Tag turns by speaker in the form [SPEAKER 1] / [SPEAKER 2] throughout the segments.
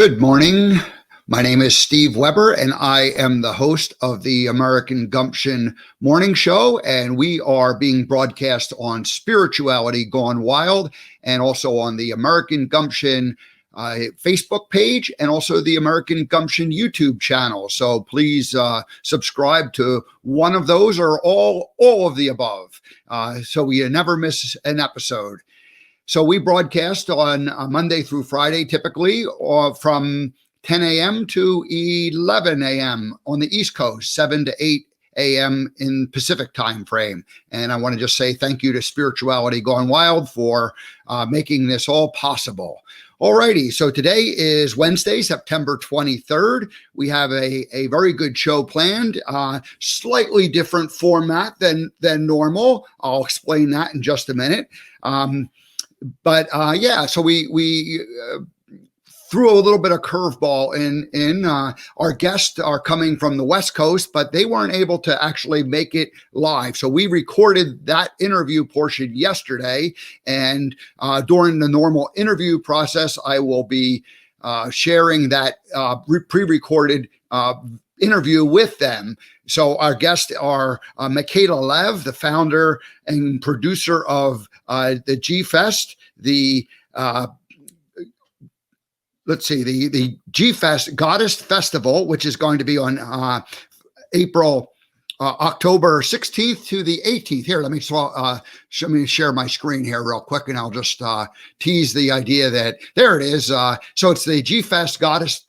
[SPEAKER 1] Good morning. My name is Steve Weber, and I am the host of the American Gumption Morning Show, and we are being broadcast on Spirituality Gone Wild and also on the American Gumption Facebook page and also the American Gumption YouTube channel. So please subscribe to one of those or all of the above so you never miss an episode. So we broadcast on Monday through Friday, typically, or from 10 a.m. to 11 a.m. on the East Coast, 7 to 8 a.m. in Pacific time frame. And I want to just say thank you to Spirituality Gone Wild for making this all possible. Alrighty, so today is Wednesday, September 23rd. We have a very good show planned, slightly different format than normal. I'll explain that in just a minute. So we threw a little bit of curveball in. Our guests are coming from the West Coast, but they weren't able to actually make it live. So we recorded that interview portion yesterday, and during the normal interview process, I will be sharing that pre-recorded interview with them. So our guests are Mikayla Lev, the founder and producer of the G-Fest, the G-Fest Goddess Festival, which is going to be on October 16th to the 18th. Here, let me share my screen here real quick, and I'll just tease the idea that there it is. So it's the G-Fest Goddess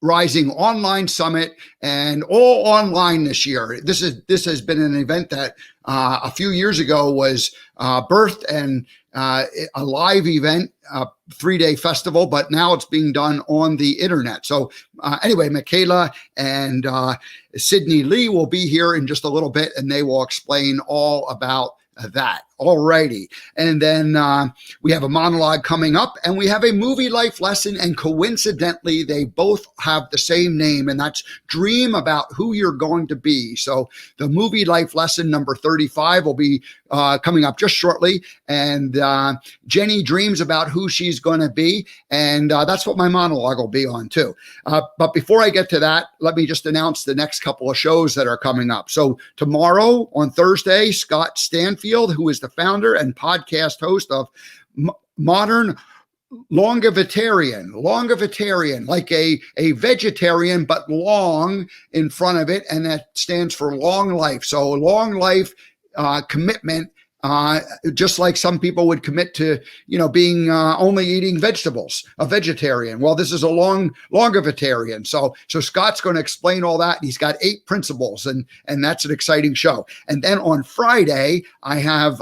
[SPEAKER 1] Rising Online Summit, and all online this year. This has been an event that a few years ago was birthed and a live event, 3-day festival, but now it's being done on the internet. So anyway, Mikayla and Sydney Leigh will be here in just a little bit, and they will explain all about that. Alrighty. And then we have a monologue coming up, and we have a movie life lesson, and coincidentally, they both have the same name, and that's Dream About Who You're Going to Be. So the movie life lesson number 35 will be coming up just shortly, and Jenny dreams about who she's going to be, and that's what my monologue will be on too. But before I get to that, let me just announce the next couple of shows that are coming up. So tomorrow on Thursday, Scott Stanfield, who is the founder and podcast host of Modern Longevitarian, like a vegetarian, but long in front of it, and that stands for long life. So long life commitment, just like some people would commit to, being only eating vegetables, a vegetarian. Well, this is a longevitarian. So Scott's going to explain all that. He's got 8 principles, and that's an exciting show. And then on Friday, I have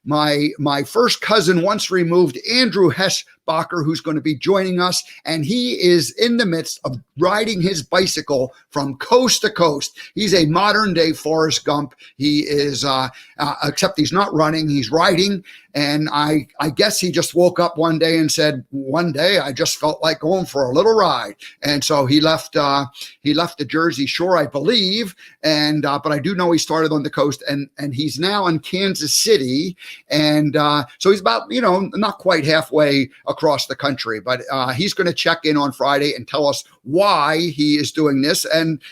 [SPEAKER 1] my first cousin once removed, Andrew Hessbacher, who's going to be joining us, and he is in the midst of riding his bicycle from coast to coast. He's a modern day Forrest Gump. He is, except he's not running, he's riding. And I guess he just woke up one day and said, one day I just felt like going for a little ride. And so he left the Jersey Shore, I believe. And but I do know he started on the coast, and he's now in Kansas City. And so he's about, not quite halfway across the country, but he's going to check in on Friday and tell us why he is doing this and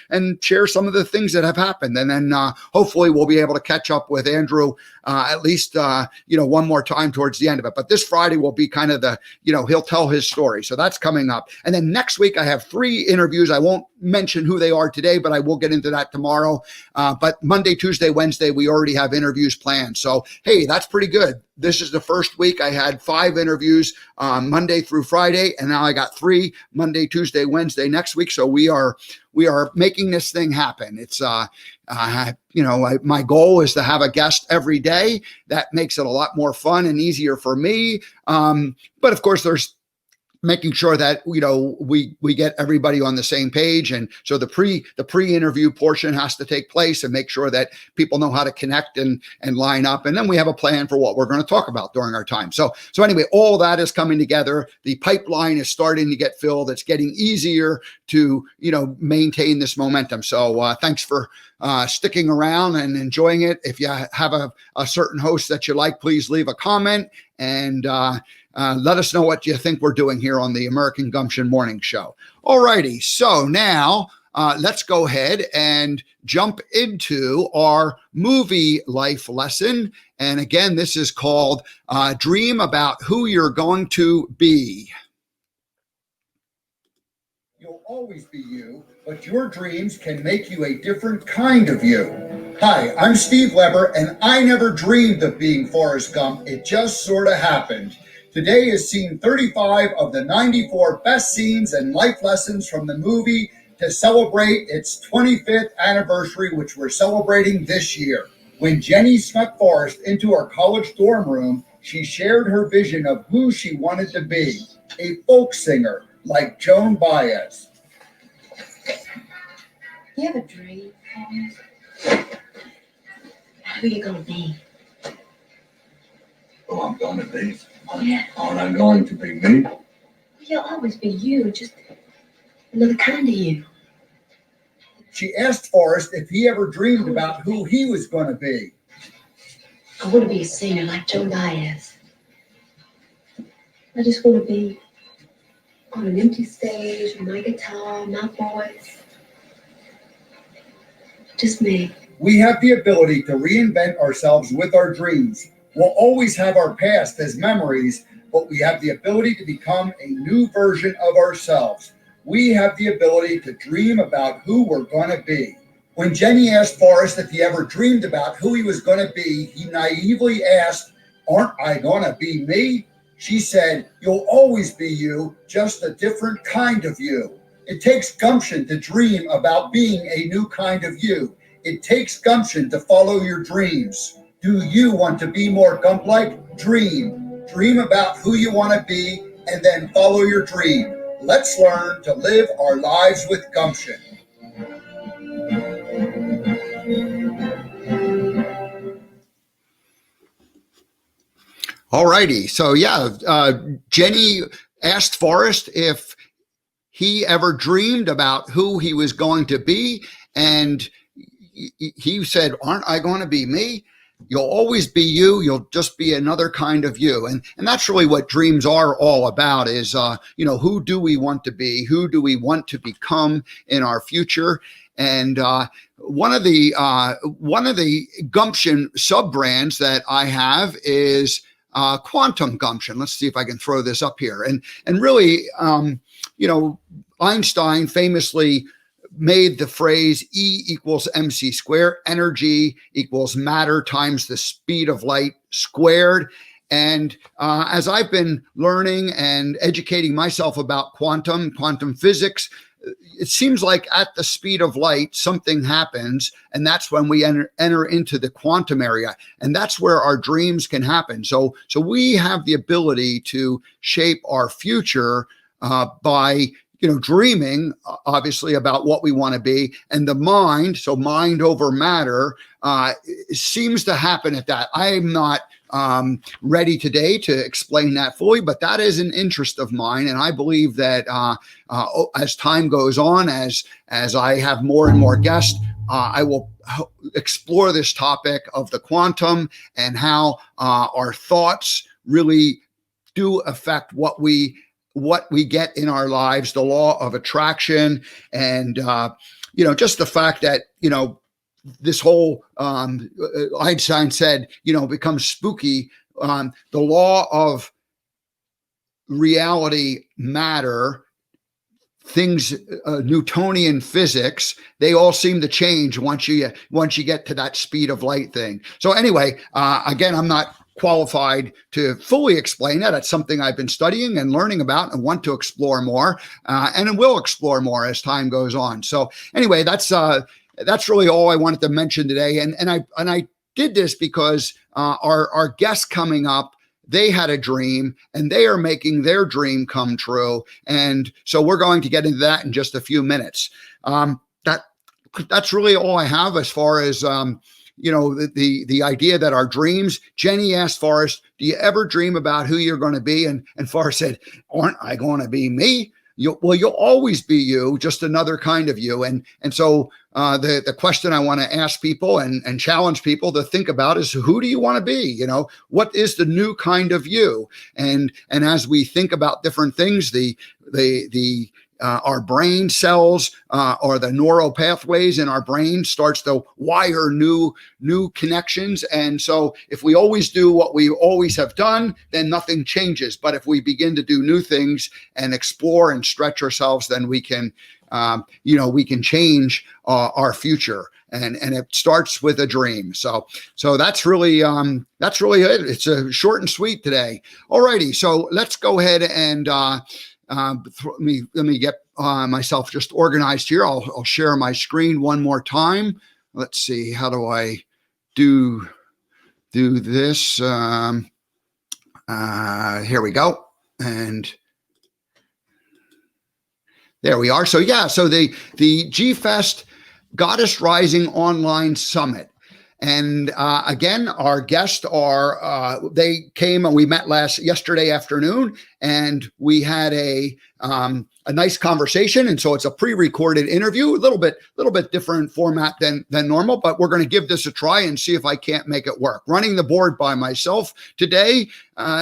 [SPEAKER 1] share some of the things that have happened. And then hopefully we'll be able to catch up with Andrew at least, one more time towards the end of it. But this Friday will be kind of the, he'll tell his story. So that's coming up. And then next week, I have 3 interviews. I won't mention who they are today, but I will get into that tomorrow. But Monday, Tuesday, Wednesday, we already have interviews planned. So, hey, that's pretty good. This is the first week. I had 5 interviews Monday through Friday, and now I got 3 Monday, Tuesday, Wednesday next week. So we are making this thing happen. It's my goal is to have a guest every day. That makes it a lot more fun and easier for me. But of course, there's making sure that we get everybody on the same page, and so the pre-interview portion has to take place and make sure that people know how to connect and line up, and then we have a plan for what we're going to talk about during our time. So anyway, all that is coming together. The pipeline is starting to get filled. It's getting easier to maintain this momentum. So thanks for sticking around and enjoying it. If you have a certain host that you like, please leave a comment, and let us know what you think we're doing here on the American Gumption Morning Show. All righty. So now let's go ahead and jump into our movie life lesson. And again, this is called Dream About Who You're Going to Be. You'll always be you, but your dreams can make you a different kind of you. Hi, I'm Steve Weber, and I never dreamed of being Forrest Gump. It just sort of happened. Today is scene 35 of the 94 best scenes and life lessons from the movie to celebrate its 25th anniversary, which we're celebrating this year. When Jenny snuck Forrest into our college dorm room, she shared her vision of who she wanted to be, a folk singer like Joan Baez.
[SPEAKER 2] You have a dream, Forrest? Who are you going to be?
[SPEAKER 3] Who I'm going to be? Aren't I going to be me?
[SPEAKER 2] Well, you'll always be you, just another kind of you.
[SPEAKER 1] She asked Forrest if he ever dreamed about who he was going to be.
[SPEAKER 2] I want to be a singer like Joan Baez. I just want to be on an empty stage with my guitar, my voice. Just me.
[SPEAKER 1] We have the ability to reinvent ourselves with our dreams. We'll always have our past as memories, but we have the ability to become a new version of ourselves. We have the ability to dream about who we're going to be. When Jenny asked Forrest if he ever dreamed about who he was going to be, he naively asked, "Aren't I going to be me?" She said, "You'll always be you, just a different kind of you." It takes gumption to dream about being a new kind of you. It takes gumption to follow your dreams. Do you want to be more Gump-like? Dream. Dream about who you want to be and then follow your dream. Let's learn to live our lives with gumption. All righty. So Jenny asked Forrest if he ever dreamed about who he was going to be, and he said, "Aren't I going to be me? You'll always be you. You'll just be another kind of you." And that's really what dreams are all about is, who do we want to be? Who do we want to become in our future? And one of the gumption sub brands that I have is Quantum Gumption. Let's see if I can throw this up here. And really, Einstein famously made the phrase E equals mc squared, energy equals matter times the speed of light squared. And as I've been learning and educating myself about quantum physics, it seems like at the speed of light, something happens, and that's when we enter into the quantum area, and that's where our dreams can happen. So we have the ability to shape our future by dreaming, obviously, about what we want to be, and the mind, so mind over matter, seems to happen at that. I'm not ready today to explain that fully, but that is an interest of mine, and I believe that as time goes on, as I have more and more guests, I will explore this topic of the quantum and how our thoughts really do affect what we get in our lives, the law of attraction, and just the fact that this whole Einstein said becomes spooky. The law of reality, matter, things, Newtonian physics, they all seem to change once you get to that speed of light thing. So anyway, again, I'm not qualified to fully explain that. It's something I've been studying and learning about and want to explore more, and will explore more as time goes on. So anyway, that's really all I wanted to mention today. And I did this because our guest coming up, they had a dream and they are making their dream come true. And so we're going to get into that in just a few minutes. That's really all I have as far as the idea that our dreams. Jenny asked Forrest, "Do you ever dream about who you're going to be?" And Forrest said, "Aren't I going to be me?" you'll always be you, just another kind of you. And so the question I want to ask people and challenge people to think about is, who do you want to be? What is the new kind of you? And as we think about different things, our brain cells or the neural pathways in our brain starts to wire new connections. And so if we always do what we always have done, then nothing changes. But if we begin to do new things and explore and stretch ourselves, then we can change our future. And it starts with a dream. So that's really it. It's a short and sweet today. All righty. So let's go ahead and let me get myself just organized here. I'll share my screen one more time. Let's see. How do I do this? Here we go. And there we are. So the G-Fest Goddess Rising Online Summit. And again, our guests they came and we met yesterday afternoon, and we had a nice conversation. And so it's a pre-recorded interview, a little bit different format than normal, but we're going to give this a try and see if I can't make it work. Running the board by myself today.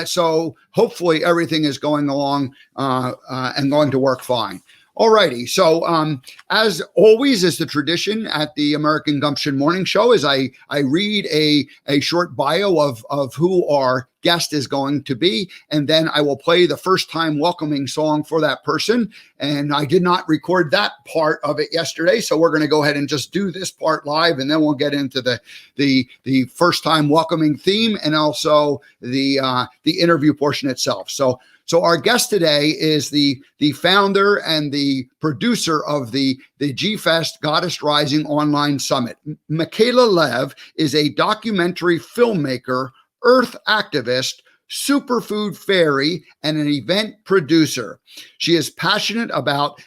[SPEAKER 1] So hopefully everything is going along and going to work fine. All righty. So as always is the tradition at the American Gumption Morning Show, is I read a short bio of who our guest is going to be, and then I will play the first time welcoming song for that person. And I did not record that part of it yesterday, so we're going to go ahead and just do this part live, and then we'll get into the first time welcoming theme and also the interview portion itself. So our guest today is the founder and the producer of the G-Fest Goddess Rising Online Summit. Mikayla Lev is a documentary filmmaker, earth activist, superfood fairy, and an event producer. She is passionate about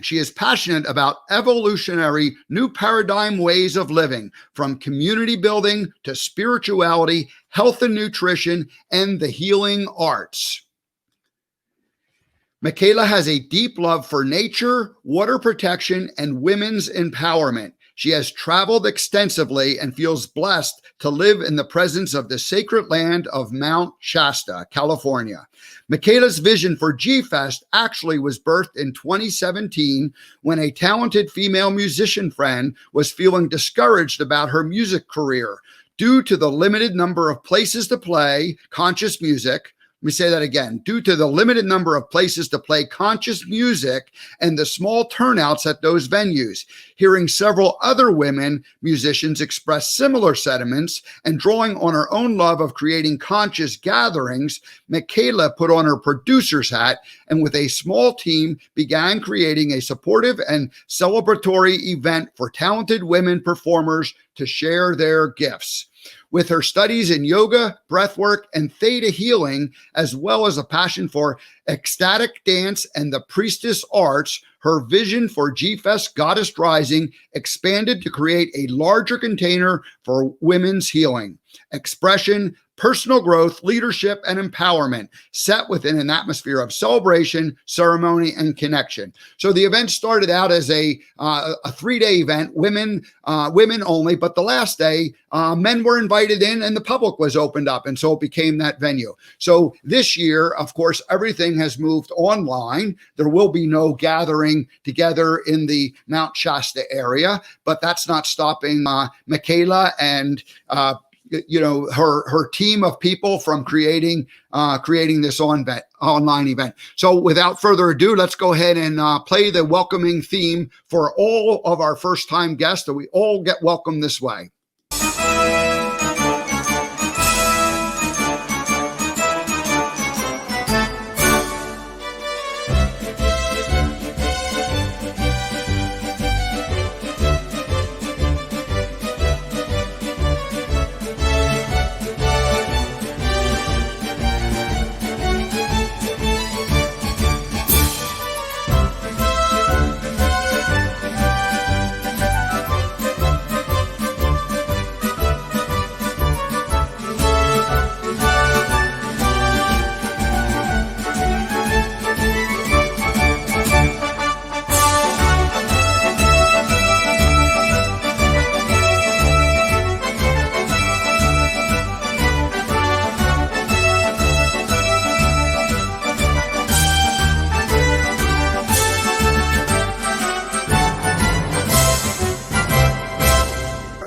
[SPEAKER 1] She is passionate about evolutionary new paradigm ways of living, from community building to spirituality, health and nutrition, and the healing arts. Mikayla has a deep love for nature, water protection, and women's empowerment. She has traveled extensively and feels blessed to live in the presence of the sacred land of Mount Shasta, California. Mikayla's vision for G-Fest actually was birthed in 2017 when a talented female musician friend was feeling discouraged about her music career due to the limited number of places to play conscious music. Let me say that again. Due to the limited number of places to play conscious music and the small turnouts at those venues, hearing several other women musicians express similar sentiments and drawing on her own love of creating conscious gatherings, Mikayla put on her producer's hat and with a small team began creating a supportive and celebratory event for talented women performers to share their gifts. With her studies in yoga, breathwork, and theta healing, as well as a passion for ecstatic dance and the priestess arts, her vision for G-Fest Goddess Rising expanded to create a larger container for women's healing, expression, personal growth, leadership, and empowerment, set within an atmosphere of celebration, ceremony, and connection. So the event started out as a 3-day event, women only, but the last day, men were invited in and the public was opened up, and so it became that venue. So this year, of course, everything has moved online. There will be no gathering together in the Mount Shasta area, but that's not stopping Mikayla and her team of people from creating this online event. So without further ado, let's go ahead and play the welcoming theme for all of our first time guests, that we all get welcomed this way.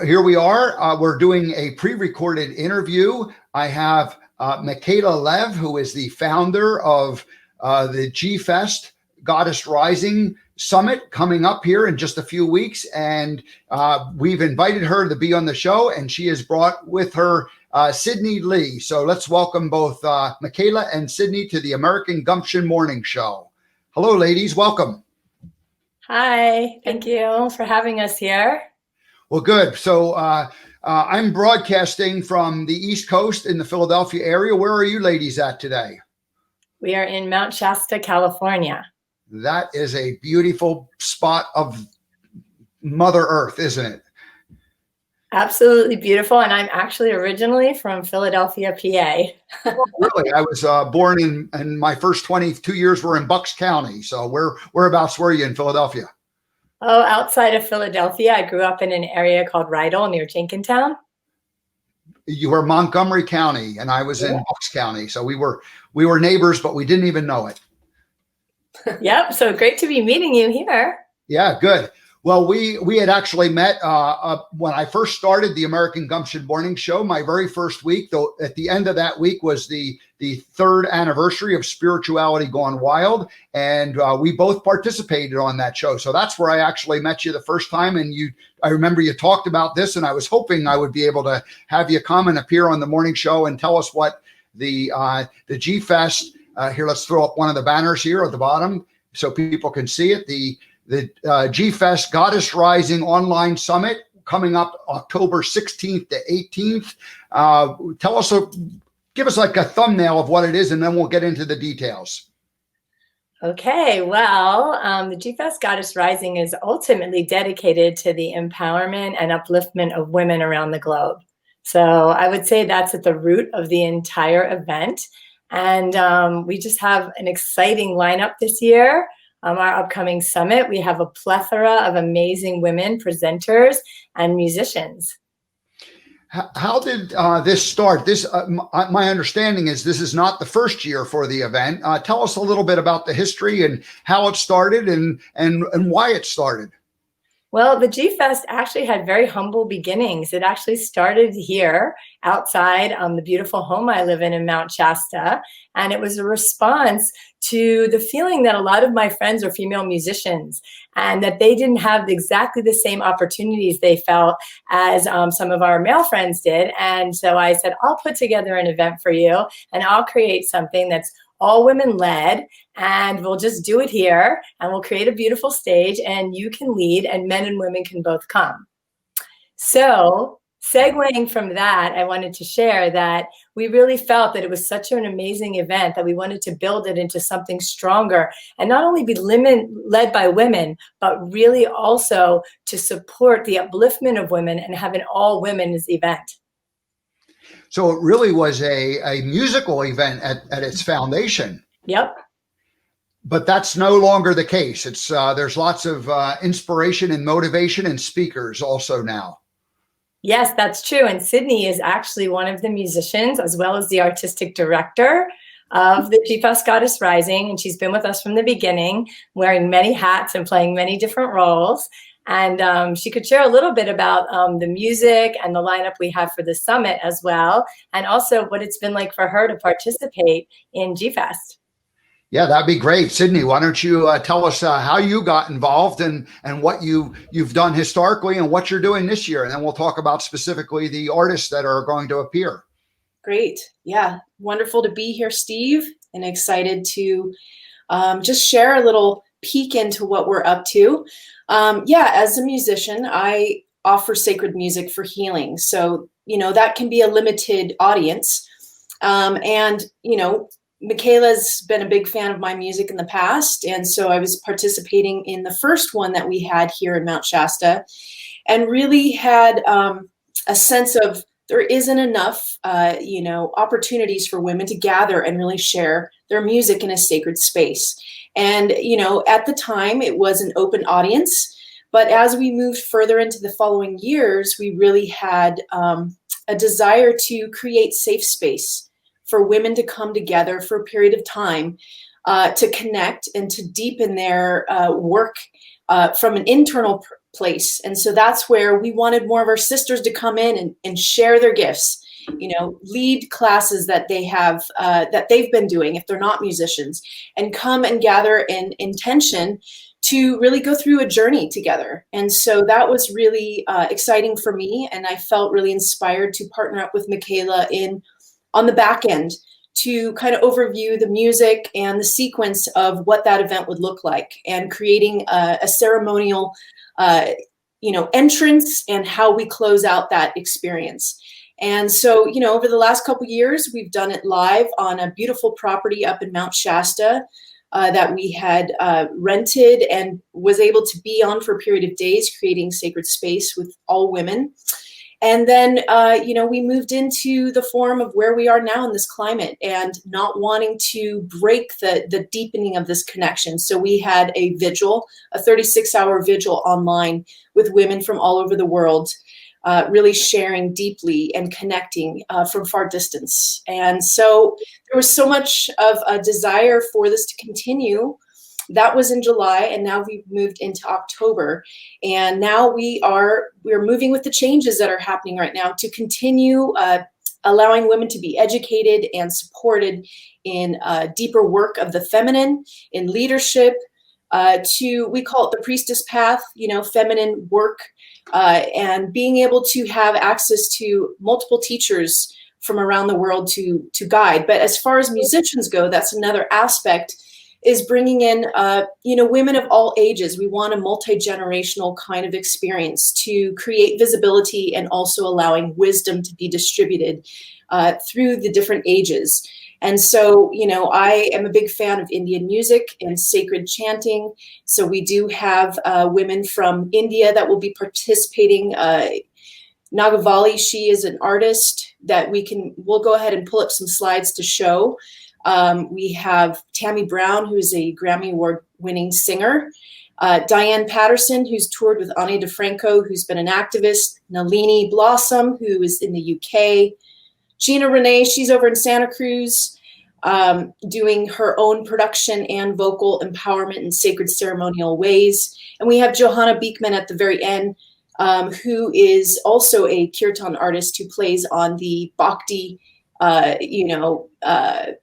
[SPEAKER 1] here we are. We're doing a pre-recorded interview. I have Mikayla Lev, who is the founder of the G-Fest Goddess Rising Summit coming up here in just a few weeks. And we've invited her to be on the show, and she has brought with her Sydney Leigh. So let's welcome both Mikayla and Sydney to the American Gumption Morning Show. Hello, ladies. Welcome.
[SPEAKER 4] Hi. Thank you for having us here.
[SPEAKER 1] Well, good. So I'm broadcasting from the East Coast in the Philadelphia area. Where are you ladies at today?
[SPEAKER 4] We are in Mount Shasta, California.
[SPEAKER 1] That is a beautiful spot of Mother Earth, isn't it?
[SPEAKER 4] Absolutely beautiful. And I'm actually originally from Philadelphia, PA.
[SPEAKER 1] Really? I was born in my first 22 years were in Bucks County. So whereabouts were you in Philadelphia?
[SPEAKER 4] Oh, outside of Philadelphia, I grew up in an area called Rydal near Jenkintown.
[SPEAKER 1] You were Montgomery County, and I was in Bucks County. So we were neighbors, but we didn't even know it.
[SPEAKER 4] Yep. So great to be meeting you here.
[SPEAKER 1] Yeah, good. Well, we had actually met when I first started the American Gumption Morning Show. My very first week, though, at the end of that week was the third anniversary of Spirituality Gone Wild, and we both participated on that show. So that's where I actually met you the first time. And I remember you talked about this, and I was hoping I would be able to have you come and appear on the morning show and tell us what the G-Fest. Here, let's throw up one of the banners here at the bottom so people can see it. The G-Fest Goddess Rising Online Summit coming up October 16th to 18th. Give us like a thumbnail of what it is, and then we'll get into the details.
[SPEAKER 4] Okay, well, the G-Fest Goddess Rising is ultimately dedicated to the empowerment and upliftment of women around the globe. So I would say that's at the root of the entire event. And we just have an exciting lineup this year. Our upcoming summit, we have a plethora of amazing women presenters and musicians.
[SPEAKER 1] How did this start? My understanding is this is not the first year for the event. Tell us a little bit about the history and how it started and why it started.
[SPEAKER 4] Well, the G-Fest actually had very humble beginnings. It actually started here outside the beautiful home I live in Mount Shasta. And it was a response to the feeling that a lot of my friends are female musicians and that they didn't have exactly the same opportunities they felt as some of our male friends did. And so I said, I'll put together an event for you and I'll create something that's all women led, and we'll just do it here and we'll create a beautiful stage and you can lead and men and women can both come. So segueing from that, I wanted to share that we really felt that it was such an amazing event that we wanted to build it into something stronger and not only be led by women, but really also to support the upliftment of women and have an all women's event.
[SPEAKER 1] So it really was a musical event at its foundation.
[SPEAKER 4] Yep.
[SPEAKER 1] But that's no longer the case. It's there's lots of inspiration and motivation and speakers also now.
[SPEAKER 4] Yes, that's true. And Sydney is actually one of the musicians as well as the artistic director of the G-Fest Goddess Rising. And she's been with us from the beginning, wearing many hats and playing many different roles. And she could share a little bit about the music and the lineup we have for the summit as well, and also what it's been like for her to participate in G-Fest.
[SPEAKER 1] Yeah, that'd be great. Sydney, why don't you tell us how you got involved and what you've done historically and what you're doing this year, and then we'll talk about specifically the artists that are going to appear.
[SPEAKER 5] Great. Yeah, wonderful to be here, Steve, and excited to just share a little peek into what we're up to. As a musician, I offer sacred music for healing. So, that can be a limited audience. Mikayla's been a big fan of my music in the past. And so I was participating in the first one that we had here in Mount Shasta and really had a sense of there isn't enough, opportunities for women to gather and really share their music in a sacred space. And, at the time it was an open audience, but as we moved further into the following years, we really had a desire to create safe space for women to come together for a period of time to connect and to deepen their work from an internal place. And so that's where we wanted more of our sisters to come in and share their gifts, lead classes that they have, that they've been doing if they're not musicians, and come and gather in intention to really go through a journey together. And so that was really exciting for me. And I felt really inspired to partner up with Mikayla on the back end to kind of overview the music and the sequence of what that event would look like, and creating a ceremonial, entrance and how we close out that experience. And so, over the last couple years, we've done it live on a beautiful property up in Mount Shasta that we had rented and was able to be on for a period of days, creating sacred space with all women. And then, we moved into the form of where we are now in this climate, and not wanting to break the deepening of this connection. So we had a vigil, a 36-hour vigil online with women from all over the world, really sharing deeply and connecting from far distance. And so there was so much of a desire for this to continue. That was in July, and now we've moved into October. And now we're moving with the changes that are happening right now to continue allowing women to be educated and supported in deeper work of the feminine, in leadership, we call it the priestess path, feminine work, and being able to have access to multiple teachers from around the world to guide. But as far as musicians go, that's another aspect, is bringing in, women of all ages. We want a multi-generational kind of experience to create visibility, and also allowing wisdom to be distributed through the different ages. And so, I am a big fan of Indian music and sacred chanting. So we do have women from India that will be participating. Nagavali, she is an artist that we'll go ahead and pull up some slides to show. We have Tammy Brown, who's a Grammy Award-winning singer. Diane Patterson, who's toured with Ani DeFranco, who's been an activist. Nalini Blossom, who is in the UK. Gina Renee, she's over in Santa Cruz, doing her own production and vocal empowerment in sacred ceremonial ways. And we have Johanna Beekman at the very end, who is also a kirtan artist who plays on the Bhakti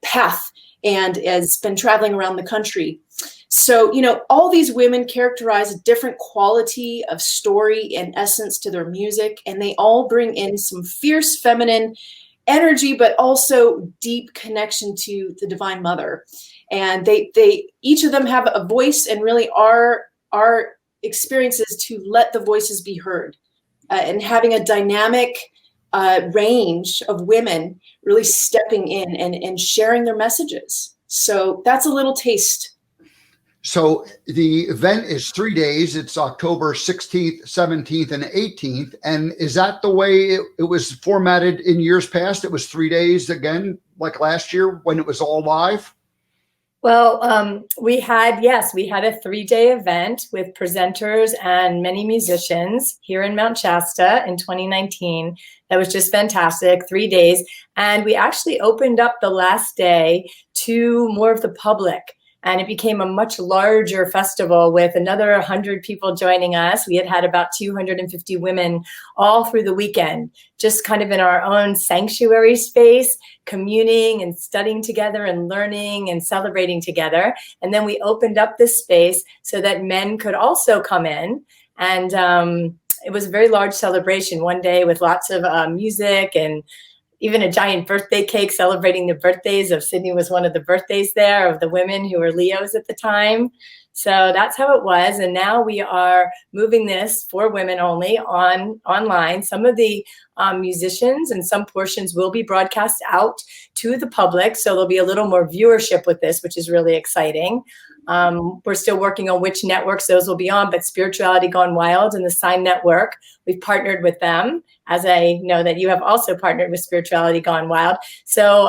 [SPEAKER 5] path, and has been traveling around the country. So, all these women characterize a different quality of story and essence to their music, and they all bring in some fierce feminine energy, but also deep connection to the Divine Mother. And they each of them have a voice, and really our experience is to let the voices be heard, and having a dynamic range of women really stepping in and sharing their messages. So that's a little taste.
[SPEAKER 1] So the event is 3 days. It's October 16th, 17th, and 18th. And is that the way it was formatted in years past? It was 3 days again, like last year when it was all live?
[SPEAKER 4] Well, we had a 3-day event with presenters and many musicians here in Mount Shasta in 2019. That was just fantastic, 3 days. And we actually opened up the last day to more of the public. And it became a much larger festival with another 100 people joining us. We had about 250 women all through the weekend, just kind of in our own sanctuary space, communing and studying together and learning and celebrating together. And then we opened up this space so that men could also come in. And it was a very large celebration one day with lots of music and even a giant birthday cake celebrating the birthdays of Sydney was one of the birthdays there of the women who were Leos at the time. So that's how it was. And now we are moving this for women only online. Some of the musicians and some portions will be broadcast out to the public. So there'll be a little more viewership with this, which is really exciting. We're still working on which networks those will be on, but Spirituality Gone Wild and the Sign Network, we've partnered with them, as I know that you have also partnered with Spirituality Gone Wild. So,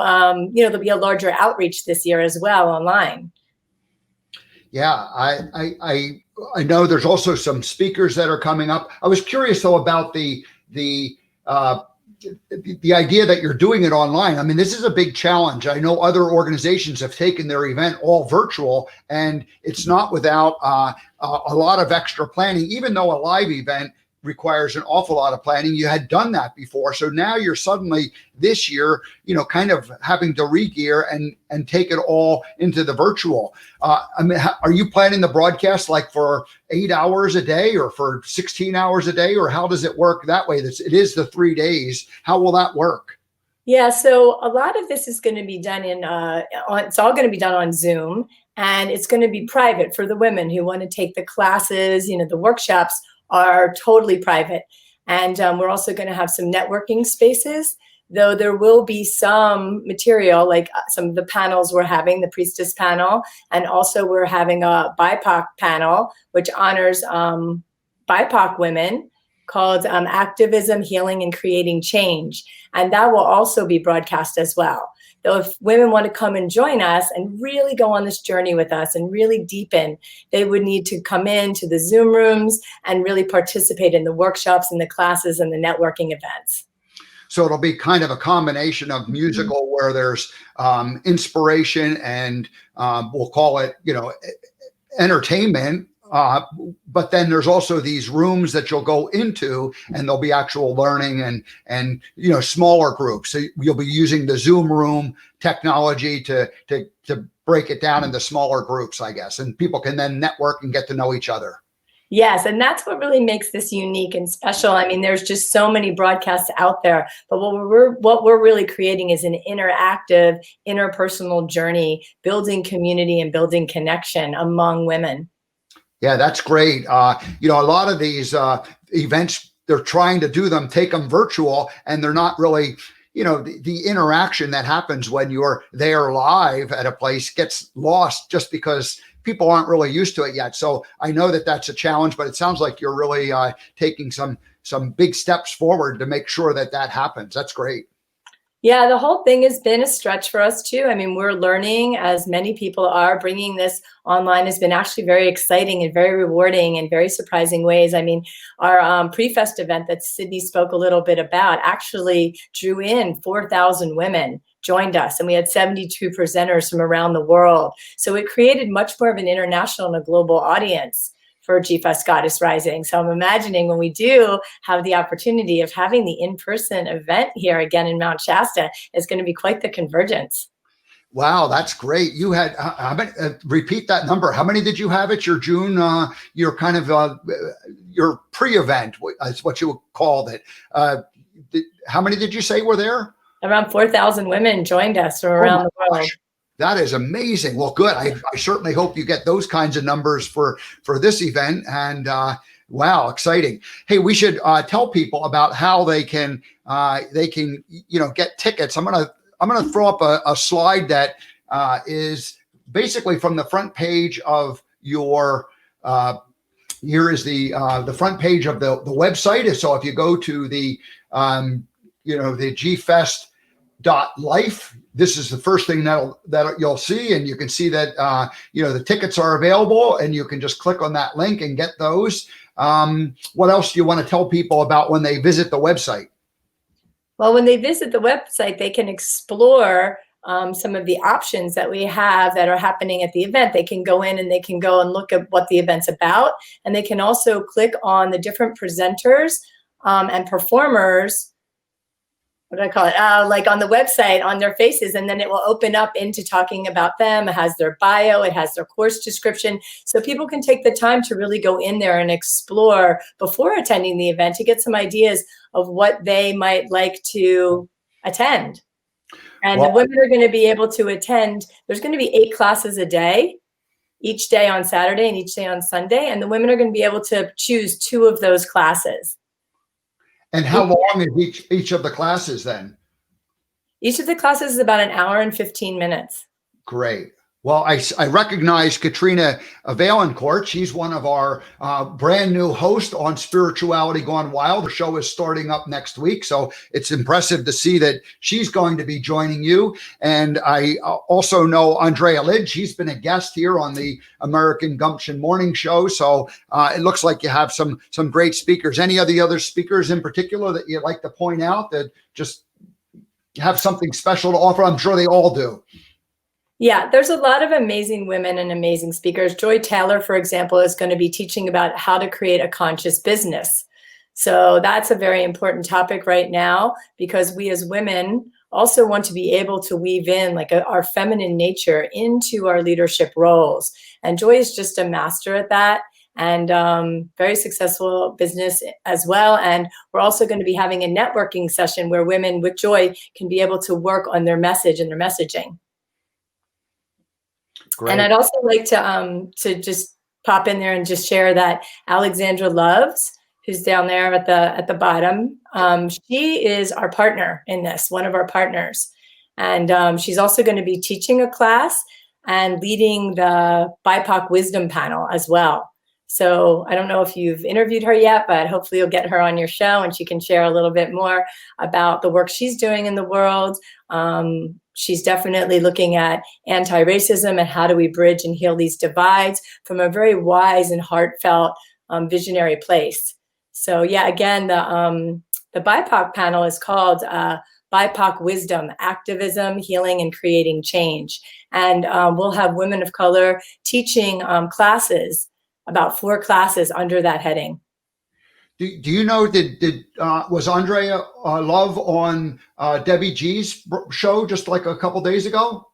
[SPEAKER 4] there'll be a larger outreach this year as well online.
[SPEAKER 1] Yeah, I know there's also some speakers that are coming up. I was curious though about the the idea that you're doing it online, I mean, this is a big challenge. I know other organizations have taken their event all virtual, and it's not without a lot of extra planning. Even though a live event requires an awful lot of planning, you had done that before. So now you're suddenly this year, kind of having to re-gear and take it all into the virtual. I mean, are you planning the broadcast like for 8 hours a day or for 16 hours a day, or how does it work that way? It is the 3 days. How will that work?
[SPEAKER 4] Yeah, so a lot of this is going to be done it's all going to be done on Zoom, and it's going to be private for the women who want to take the classes. The workshops are totally private. And we're also going to have some networking spaces, though there will be some material, like some of the panels we're having, the Priestess panel, and also we're having a BIPOC panel, which honors BIPOC women, called Activism, Healing, and Creating Change. And that will also be broadcast as well. Though if women want to come and join us and really go on this journey with us and really deepen, they would need to come into the Zoom rooms and really participate in the workshops and the classes and the networking events.
[SPEAKER 1] So it'll be kind of a combination of musical where there's inspiration and we'll call it, entertainment. But then there's also these rooms that you'll go into, and there'll be actual learning and smaller groups. So you'll be using the Zoom room technology to break it down into smaller groups, I guess, and people can then network and get to know each other.
[SPEAKER 4] Yes, and that's what really makes this unique and special. I mean, there's just so many broadcasts out there, but what we're really creating is an interactive, interpersonal journey, building community and building connection among women.
[SPEAKER 1] Yeah, that's great. A lot of these events, they're trying to take them virtual, and they're not really, the interaction that happens when you're there live at a place gets lost just because people aren't really used to it yet. So I know that that's a challenge, but it sounds like you're really taking some big steps forward to make sure that happens. That's great.
[SPEAKER 4] Yeah, the whole thing has been a stretch for us too. I mean, we're learning, as many people are. Bringing this online has been actually very exciting and very rewarding in very surprising ways. I mean, our pre-fest event that Sydney spoke a little bit about actually drew in 4,000 women, joined us, and we had 72 presenters from around the world. So it created much more of an international and a global audience for G-Fest Goddess Rising. So I'm imagining when we do have the opportunity of having the in-person event here again in Mount Shasta, it's going to be quite the convergence.
[SPEAKER 1] Wow, that's great. You had, repeat that number. How many did you have at your June, your kind of, your pre-event, is what you called it. How many did you say were there?
[SPEAKER 4] Around 4,000 women joined us from around the world.
[SPEAKER 1] Gosh. That is amazing. Well, good. I certainly hope you get those kinds of numbers for this event. And wow, exciting. Hey, we should tell people about how they can get tickets. I'm gonna throw up a slide that is basically from the front page of your. Here is the front page of the website. So if you go to the the gfest.life, this is the first thing that you'll see, and you can see that the tickets are available, and you can just click on that link and get those. What else do you want to tell people about when they visit the website?
[SPEAKER 4] Well, when they visit the website, they can explore some of the options that we have that are happening at the event. They can go in and they can go and look at what the event's about, and they can also click on the different presenters and performers. What do I call it? Like on the website, on their faces, and then it will open up into talking about them. It has their bio, it has their course description. So people can take the time to really go in there and explore before attending the event to get some ideas of what they might like to attend. And the women are going to be able to attend. There's going to be 8 classes a day, each day on Saturday and each day on Sunday. And the women are going to be able to choose 2 of those classes.
[SPEAKER 1] And how long is each of the classes then?
[SPEAKER 4] Each of the classes is about an hour and 15 minutes.
[SPEAKER 1] Great. Well, I recognize Katrina Valencourt. She's one of our brand new hosts on Spirituality Gone Wild. The show is starting up next week, so it's impressive to see that she's going to be joining you. And I also know Andrea Lid. She's been a guest here on the American Gumption Morning Show. So it looks like you have some great speakers. Any of the other speakers in particular that you'd like to point out that just have something special to offer? I'm sure they all do.
[SPEAKER 4] Yeah, there's a lot of amazing women and amazing speakers. Joy Taylor, for example, is going to be teaching about how to create a conscious business. So that's a very important topic right now, because we as women also want to be able to weave in like our feminine nature into our leadership roles. And Joy is just a master at that, and very successful business as well. And we're also going to be having a networking session where women with Joy can be able to work on their message and their messaging. Great. And I'd also like to just pop in there and just share that Alexandra Loves, who's down there at the bottom, she is our partner in this, one of our partners. And she's also going to be teaching a class and leading the BIPOC Wisdom Panel as well. So I don't know if you've interviewed her yet, but hopefully you'll get her on your show and she can share a little bit more about the work she's doing in the world. She's definitely looking at anti-racism and how do we bridge and heal these divides from a very wise and heartfelt visionary place. So yeah, again, the BIPOC panel is called BIPOC Wisdom, Activism, Healing, and Creating Change. And we'll have women of color teaching classes, about 4 classes under that heading.
[SPEAKER 1] Do you know, was Andrea Love on Debbie G's show just like a couple days ago?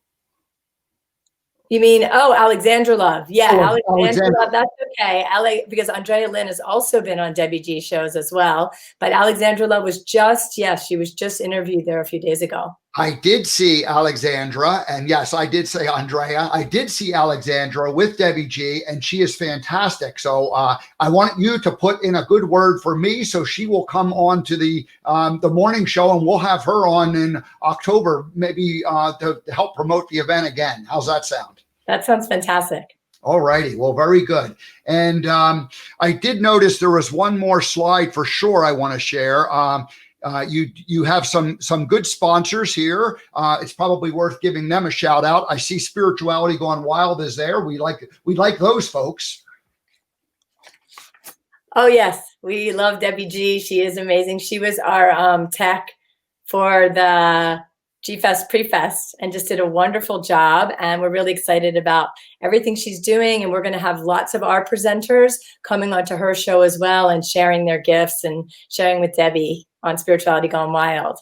[SPEAKER 4] You mean, Alexandra Love. Yeah,
[SPEAKER 1] Oh,
[SPEAKER 4] Alexandra Love, that's okay. Because Andrea Lynn has also been on Debbie G shows as well. But Alexandra Love was she was just interviewed there a few days ago.
[SPEAKER 1] I did see Alexandra, and yes, I did say Andrea. I did see Alexandra with Debbie G, and she is fantastic. So I want you to put in a good word for me, so she will come on to the morning show, and we'll have her on in October, maybe to help promote the event again. How's that sound? That sounds fantastic. All righty. Well, very good. And I did notice there was one more slide for sure I want to share. You have some good sponsors here. It's probably worth giving them a shout out. I see Spirituality Gone Wild is there. We like those folks. Oh yes, we love Debbie G. She is amazing. She was our tech for the G-Fest Pre-Fest and just did a wonderful job. And we're really excited about everything she's doing. And we're going to have lots of our presenters coming onto her show as well and sharing their gifts and sharing with Debbie on Spirituality Gone Wild.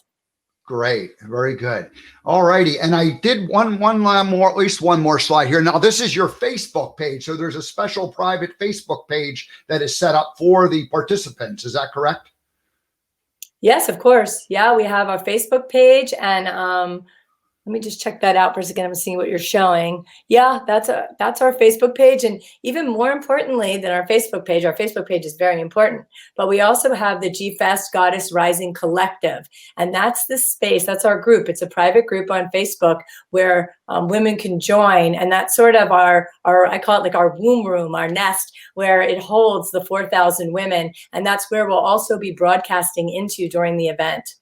[SPEAKER 1] Great. Very good. All righty. And I did one more, at least one more slide here. Now, this is your Facebook page. So there's a special private Facebook page that is set up for the participants. Is that correct? Yes, of course. Yeah, we have our Facebook page, and let me just check that out for a second. I'm seeing what you're showing. Yeah, that's our Facebook page. And even more importantly than our Facebook page is very important, but we also have the G-Fest Goddess Rising Collective. And that's the space, that's our group. It's a private group on Facebook where women can join. And that's sort of our, I call it like our womb room, our nest, where it holds the 4,000 women. And that's where we'll also be broadcasting into during the event.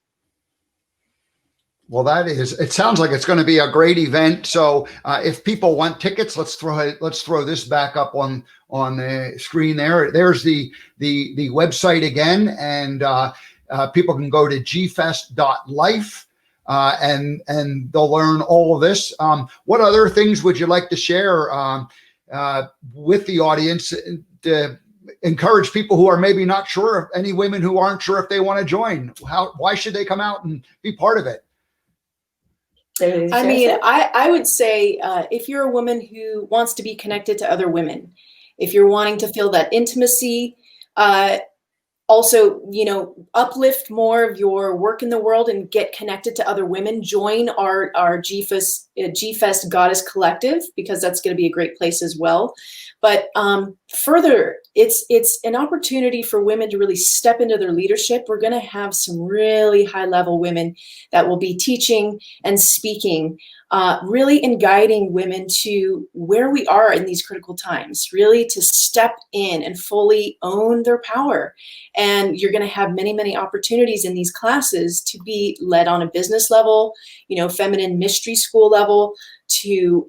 [SPEAKER 1] Well, it sounds like it's going to be a great event. So if people want tickets, let's throw this back up on the screen there. There's the website again, and people can go to gfest.life and they'll learn all of this. What other things would you like to share with the audience to encourage people who are maybe not sure, any women who aren't sure if they want to join? Why should they come out and be part of it?
[SPEAKER 5] I mean, I would say if you're a woman who wants to be connected to other women, if you're wanting to feel that intimacy, also, uplift more of your work in the world and get connected to other women, join our G-Fest Goddess Collective, because that's going to be a great place as well. But further, it's an opportunity for women to really step into their leadership. We're going to have some really high-level women that will be teaching and speaking really in guiding women to where we are in these critical times, really to step in and fully own their power. And you're going to have many, many opportunities in these classes to be led on a business level, feminine mystery school level, to,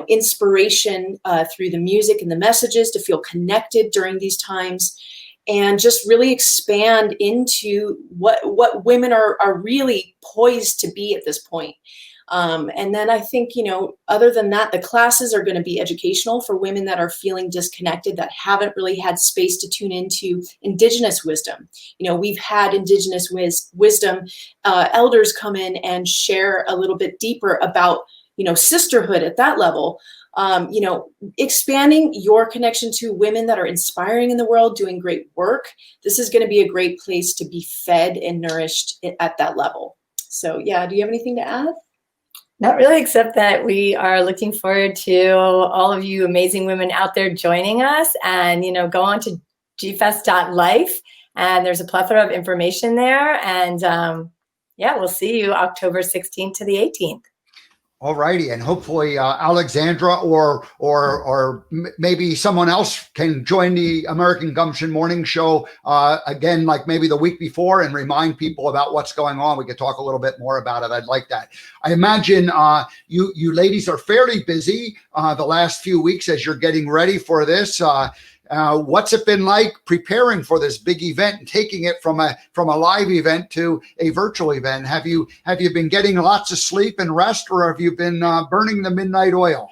[SPEAKER 5] inspiration through the music and the messages, to feel connected during these times, and just really expand into what women are really poised to be at this point. And then I think, other than that, the classes are going to be educational for women that are feeling disconnected, that haven't really had space to tune into Indigenous wisdom. We've had Indigenous wisdom elders come in and share a little bit deeper about, sisterhood at that level. Expanding your connection to women that are inspiring in the world, doing great work. This is going to be a great place to be fed and nourished at that level. So yeah, do you have anything to add?
[SPEAKER 4] Not really, except that we are looking forward to all of you amazing women out there joining us, and, go on to gfest.life, and there's a plethora of information there. And we'll see you October 16th to the 18th.
[SPEAKER 1] All righty, and hopefully Alexandra or maybe someone else can join the American Gumption Morning Show again, like maybe the week before, and remind people about what's going on. We could talk a little bit more about it. I'd like that. I imagine you ladies are fairly busy the last few weeks as you're getting ready for this. What's it been like preparing for this big event and taking it from a live event to a virtual event? Have you been getting lots of sleep and rest, or have you been burning the midnight oil?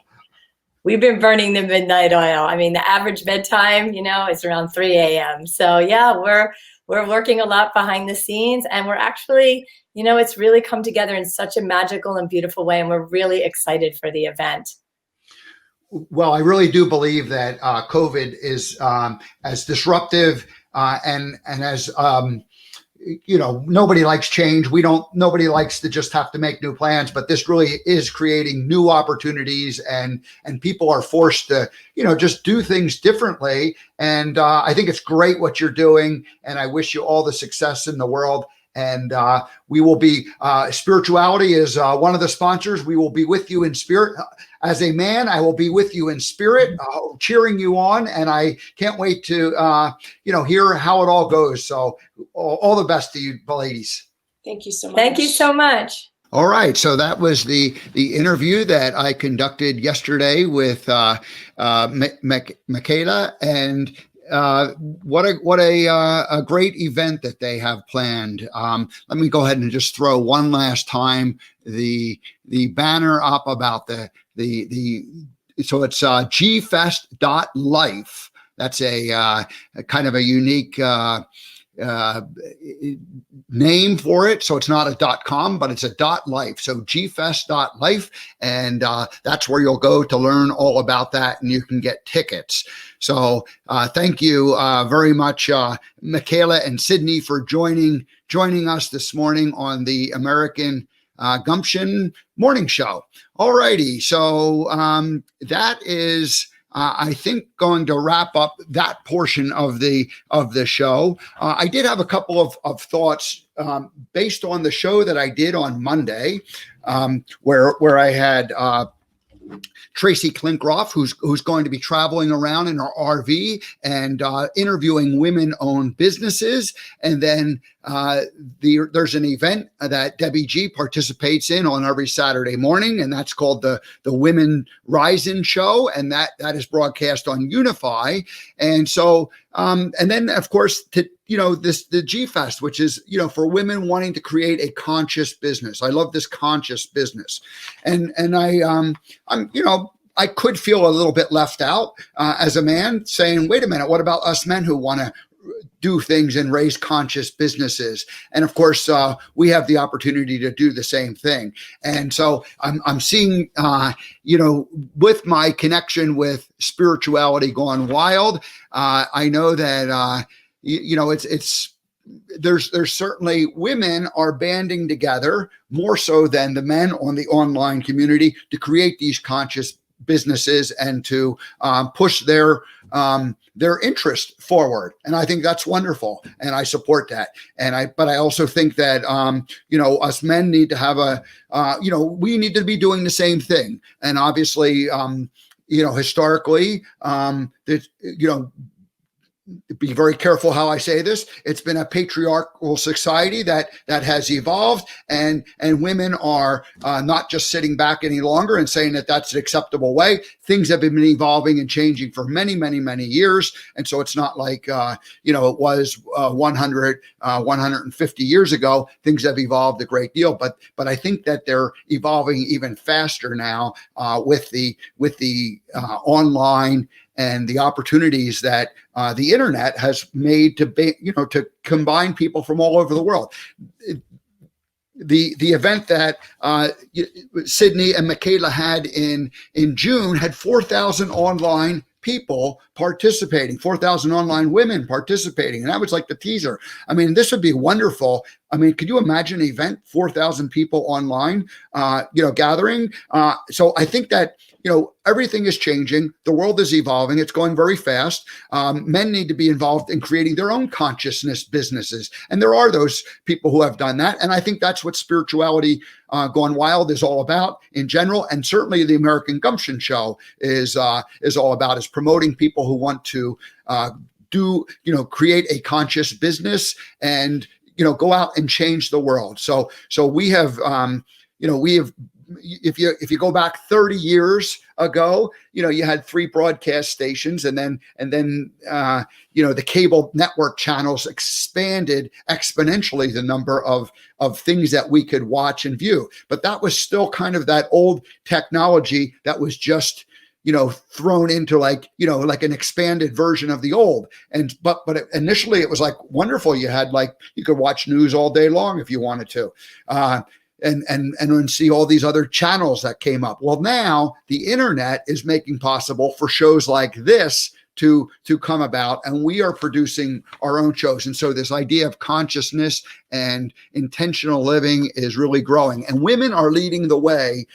[SPEAKER 4] We've been burning the midnight oil. I mean, the average bedtime, is around 3 a.m. So yeah, we're working a lot behind the scenes, and we're actually, it's really come together in such a magical and beautiful way, and we're really excited for the event.
[SPEAKER 1] Well, I really do believe that COVID is as disruptive and as nobody likes change. Nobody likes to just have to make new plans, but this really is creating new opportunities, and people are forced to just do things differently. And I think it's great what you're doing, and I wish you all the success in the world. And we will be, Spirituality is one of the sponsors. We will be with you in spirit. As a man, I will be with you in spirit, cheering you on. And I can't wait to, hear how it all goes. So all the best to you, ladies.
[SPEAKER 5] Thank you so much.
[SPEAKER 4] Thank you so much.
[SPEAKER 1] All right. So that was the interview that I conducted yesterday with Mikayla, and what a great event that they have planned. Let me go ahead and just throw one last time the banner up about so it's gfest.life. That's a kind of a unique name for it. So it's not a .com, but it's a .life. So gfest.life. And that's where you'll go to learn all about that, and you can get tickets. So thank you very much, Mikayla and Sydney, for joining us this morning on the American Gumption Morning Show. All righty. So that is, I think, going to wrap up that portion of the show. I did have a couple of thoughts based on the show that I did on Monday, where I had Tracy Klinkroff, who's going to be traveling around in her RV and interviewing women-owned businesses. And then there's an event that Debbie G participates in on every Saturday morning, and that's called the Women Rising Show, and that is broadcast on Unify. And so, and then of course, the G Fest, which is for women wanting to create a conscious business. I love this conscious business, and I could feel a little bit left out as a man, saying, wait a minute, what about us men who want to do things and raise conscious businesses? And of course, we have the opportunity to do the same thing. And so I'm seeing, with my connection with spirituality gone wild, I know that, there's certainly women are banding together more so than the men on the online community to create these conscious businesses and to push their interest forward. And I think that's wonderful. And I support that. But I also think that, us men need to have we need to be doing the same thing. And obviously, historically, be very careful how I say this. It's been a patriarchal society that has evolved, and women are not just sitting back any longer and saying that that's an acceptable way. Things have been evolving and changing for many, many, many years, and so it's not like it was 150 years ago. Things have evolved a great deal, but I think that they're evolving even faster now with the online and the opportunities that the internet has made to combine people from all over the world. The event that Sydney and Mikayla had in June had 4,000 online people participating, 4,000 online women participating. And that was like the teaser. I mean, this would be wonderful. I mean, could you imagine an event, 4,000 people online, gathering? So I think that, everything is changing. The world is evolving. It's going very fast. Men need to be involved in creating their own consciousness businesses. And there are those people who have done that. And I think that's what spirituality gone wild is all about in general. And certainly the American Gumption Show is all about, is promoting people who want to create a conscious business and, go out and change the world. So we have, if you go back 30 years ago, you had 3 broadcast stations, and then the cable network channels expanded exponentially the number of things that we could watch and view. But that was still kind of that old technology that was just thrown into like an expanded version of the old. But initially it was like wonderful. You could watch news all day long if you wanted to. And see all these other channels that came up. Well, now the internet is making possible for shows like this to come about, and we are producing our own shows. And so this idea of consciousness and intentional living is really growing, and women are leading the way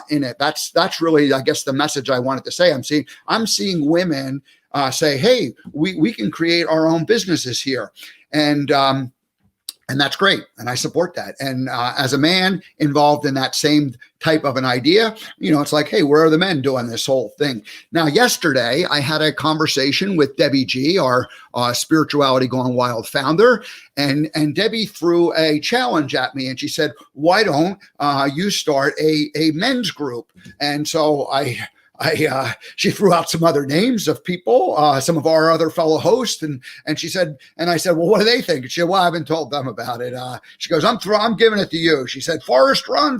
[SPEAKER 1] in it. That's really, I guess, the message I wanted to say. I'm seeing women say, hey, we can create our own businesses here. And that's great. And I support that. And as a man involved in that same type of an idea, it's like, hey, where are the men doing this whole thing? Now, yesterday, I had a conversation with Debbie G, our Spirituality Gone Wild founder. And Debbie threw a challenge at me. And she said, why don't you start a men's group? And so she threw out some other names of people, some of our other fellow hosts, and she said, and I said, well, what do they think? And she said, well, I haven't told them about it. She goes, I'm giving it to you. She said, Forrest, run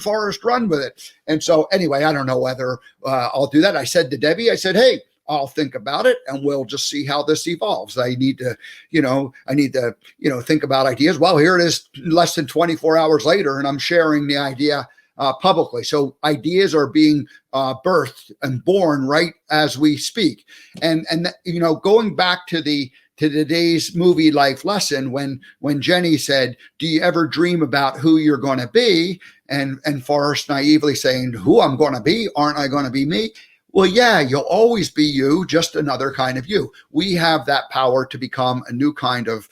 [SPEAKER 1] with it. And so anyway, I don't know whether I'll do that. I said to Debbie, I said, hey, I'll think about it, and we'll just see how this evolves. I need to think about ideas. Well, here it is, less than 24 hours later, and I'm sharing the idea publicly. So ideas are being birthed and born right as we speak. And going back to today's movie Life Lesson, when Jenny said, do you ever dream about who you're going to be? And Forrest naively saying, who I'm going to be? Aren't I going to be me? Well, yeah, you'll always be you, just another kind of you. We have that power to become a new kind of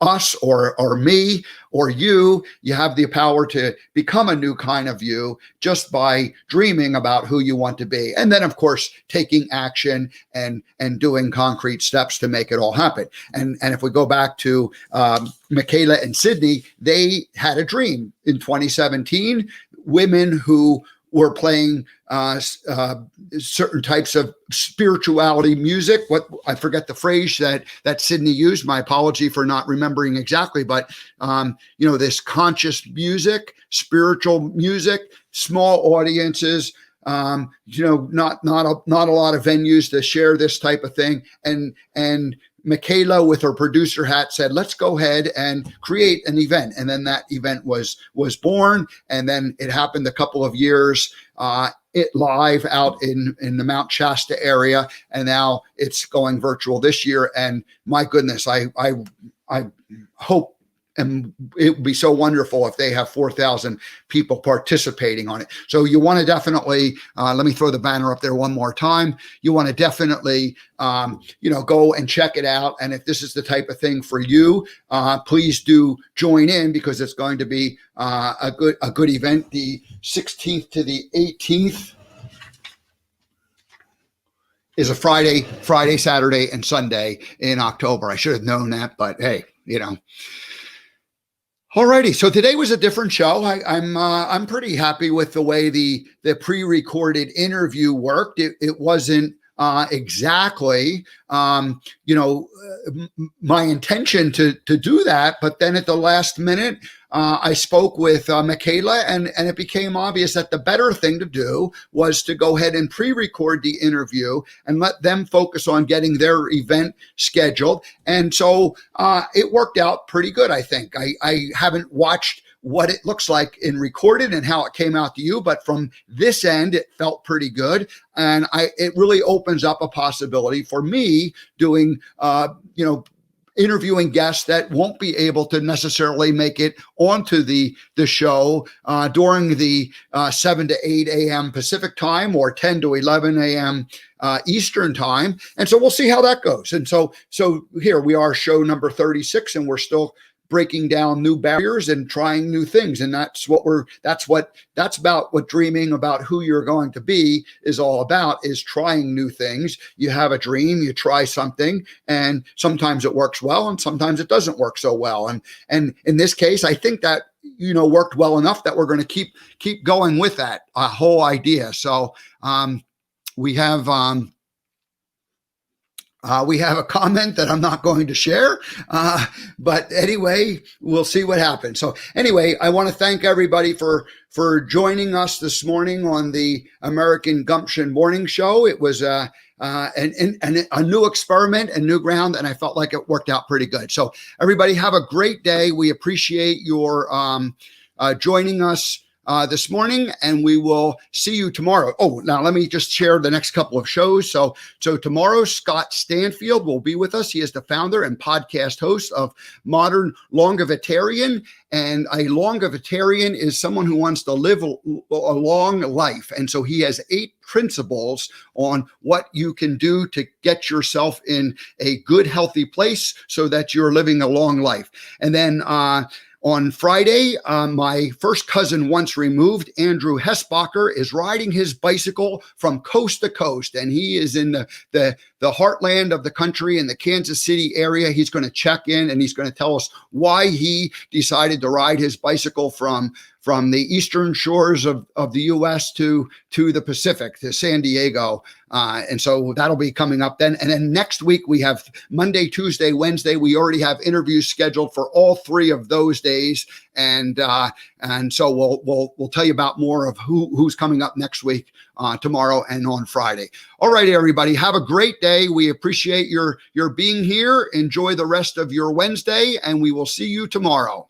[SPEAKER 1] us or me or you. You have the power to become a new kind of you just by dreaming about who you want to be. And then, of course, taking action and doing concrete steps to make it all happen. And if we go back to Mikayla and Sydney, they had a dream in 2017, women who were playing certain types of spirituality music. What I forget the phrase that Sydney used. My apology for not remembering exactly, but this conscious music, spiritual music, small audiences. Not a lot of venues to share this type of thing. And Mikayla, with her producer hat, said, let's go ahead and create an event. And then that event was born. And then it happened a couple of years live out in the Mount Shasta area. And now it's going virtual this year. And my goodness, I hope and it would be so wonderful if they have 4,000 people participating on it. So you want to definitely, let me throw the banner up there one more time. You want to definitely, go and check it out. And if this is the type of thing for you, please do join in, because it's going to be a good event. The 16th to the 18th is a Friday, Saturday, and Sunday in October. I should have known that, but hey, Alrighty, so today was a different show. I'm pretty happy with the way the pre-recorded interview worked. It wasn't exactly my intention to do that, but then at the last minute, I spoke with Mikayla, and it became obvious that the better thing to do was to go ahead and pre-record the interview and let them focus on getting their event scheduled. And so it worked out pretty good, I think. I haven't watched what it looks like in recorded and how it came out to you, but from this end, it felt pretty good. And it really opens up a possibility for me doing, interviewing guests that won't be able to necessarily make it onto the show during the 7 to 8 a.m. Pacific time or 10 to 11 a.m. Eastern time. And so we'll see how that goes. And so here we are, show number 36, and we're still breaking down new barriers and trying new things. And that's about what dreaming about who you're going to be is all about, is trying new things. You have a dream, you try something, and sometimes it works well and sometimes it doesn't work so well. And in this case, I think that, worked well enough that we're going to keep going with that whole idea. So we have a comment that I'm not going to share, but anyway, we'll see what happens. So anyway, I want to thank everybody for joining us this morning on the American Gumption Morning Show. It was a new experiment and new ground, and I felt like it worked out pretty good. So everybody have a great day. We appreciate your joining us this morning, and we will see you tomorrow. Oh, now let me just share the next couple of shows. So tomorrow, Scott Stanfield will be with us. He is the founder and podcast host of Modern Longevitarian. And a longevitarian is someone who wants to live a long life. And so he has 8 principles on what you can do to get yourself in a good, healthy place so that you're living a long life. And then on Friday, my first cousin once removed, Andrew Hessbacher, is riding his bicycle from coast to coast, and he is in the heartland of the country in the Kansas City area. He's going to check in, and he's going to tell us why he decided to ride his bicycle from the eastern shores of the U.S. to the Pacific, to San Diego. And so that'll be coming up then. And then next week, we have Monday, Tuesday, Wednesday. We already have interviews scheduled for all 3 of those days. And so we'll tell you about more of who's coming up next week, tomorrow and on Friday. All right, everybody, have a great day. We appreciate your being here. Enjoy the rest of your Wednesday, and we will see you tomorrow.